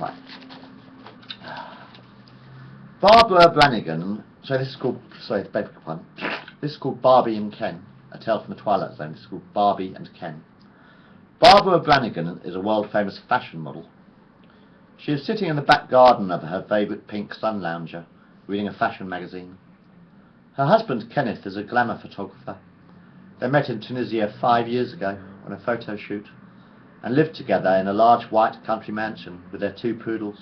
Twilight. Barbara Brannigan, this is called Barbie and Ken, a tale from the Twilight Zone. This is called Barbie and Ken. Barbara Brannigan is a world-famous fashion model. She is sitting in the back garden of her favourite pink sun lounger, reading a fashion magazine. Her husband, Kenneth, is a glamour photographer. They met in Tunisia 5 years ago on a photo shoot and lived together in a large white country mansion with their 2 poodles,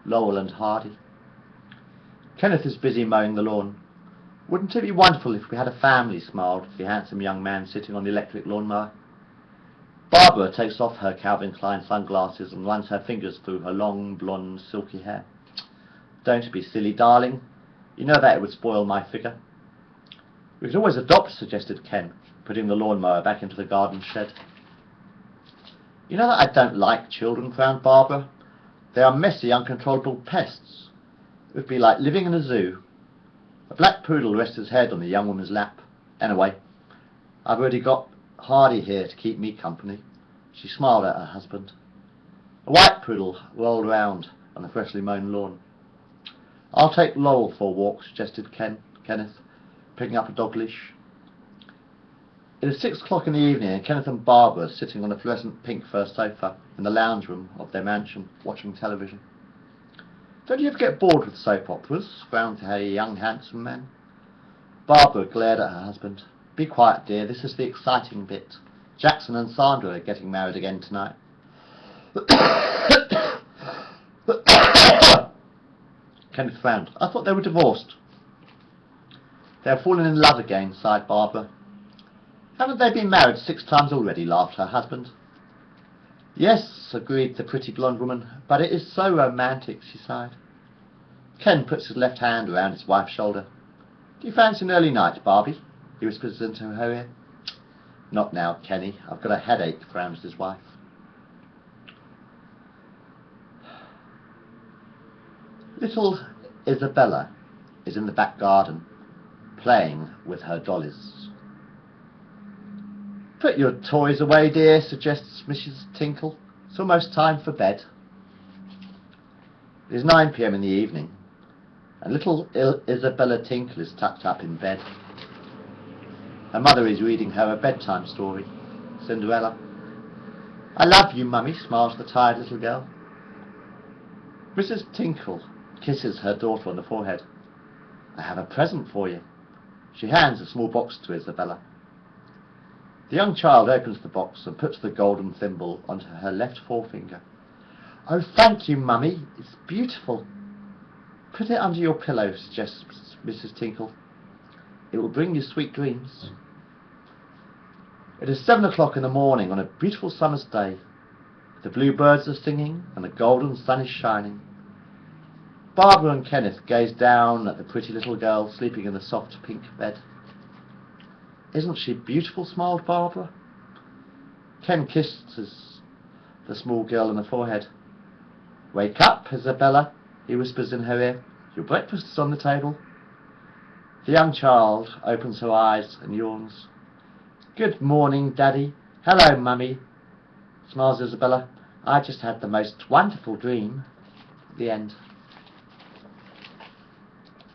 Laurel and Hardy. Kenneth is busy mowing the lawn. "Wouldn't it be wonderful if we had a family?" smiled the handsome young man sitting on the electric lawnmower. Barbara takes off her Calvin Klein sunglasses and runs her fingers through her long, blonde, silky hair. "Don't be silly, darling. You know that it would spoil my figure." "We could always adopt," suggested Ken, putting the lawnmower back into the garden shed. "You know that I don't like children," frowned Barbara. "They are messy, uncontrollable pests. It would be like living in a zoo." A black poodle rested his head on the young woman's lap. "Anyway, I've already got Hardy here to keep me company." She smiled at her husband. A white poodle rolled around on the freshly mown lawn. "I'll take Laurel for a walk," suggested Kenneth, picking up a dog leash. It is 6 o'clock in the evening, and Kenneth and Barbara are sitting on a fluorescent pink fur sofa in the lounge room of their mansion, watching television. "Don't you ever get bored with soap operas?" frowned a young, handsome man. Barbara glared at her husband. "Be quiet, dear. This is the exciting bit. Jackson and Sandra are getting married again tonight." Kenneth frowned. "I thought they were divorced." "They have fallen in love again," sighed Barbara. "Haven't they been married 6 times already?" laughed her husband. "Yes," agreed the pretty blonde woman, "but it is so romantic," she sighed. Ken puts his left hand around his wife's shoulder. "Do you fancy an early night, Barbie?" he whispers into her ear. "Not now, Kenny. I've got a headache," frowns his wife. Little Isabella is in the back garden, playing with her dollies. "Put your toys away, dear," suggests Mrs. Tinkle. "It's almost time for bed." It is 9 p.m. in the evening, and little Isabella Tinkle is tucked up in bed. Her mother is reading her a bedtime story, Cinderella. "I love you, Mummy," smiles the tired little girl. Mrs. Tinkle kisses her daughter on the forehead. "I have a present for you." She hands a small box to Isabella. The young child opens the box and puts the golden thimble onto her left forefinger. "Oh, thank you, Mummy. It's beautiful." "Put it under your pillow," suggests Mrs. Tinkle. "It will bring you sweet dreams." It is 7 o'clock in the morning on a beautiful summer's day. The bluebirds are singing and the golden sun is shining. Barbara and Kenneth gaze down at the pretty little girl sleeping in the soft pink bed. "Isn't she beautiful?" smiled Barbara. Ken kisses the small girl on the forehead. "Wake up, Isabella," he whispers in her ear. "Your breakfast is on the table." The young child opens her eyes and yawns. "Good morning, Daddy." "Hello, Mummy," smiles Isabella. "I just had the most wonderful dream." The end.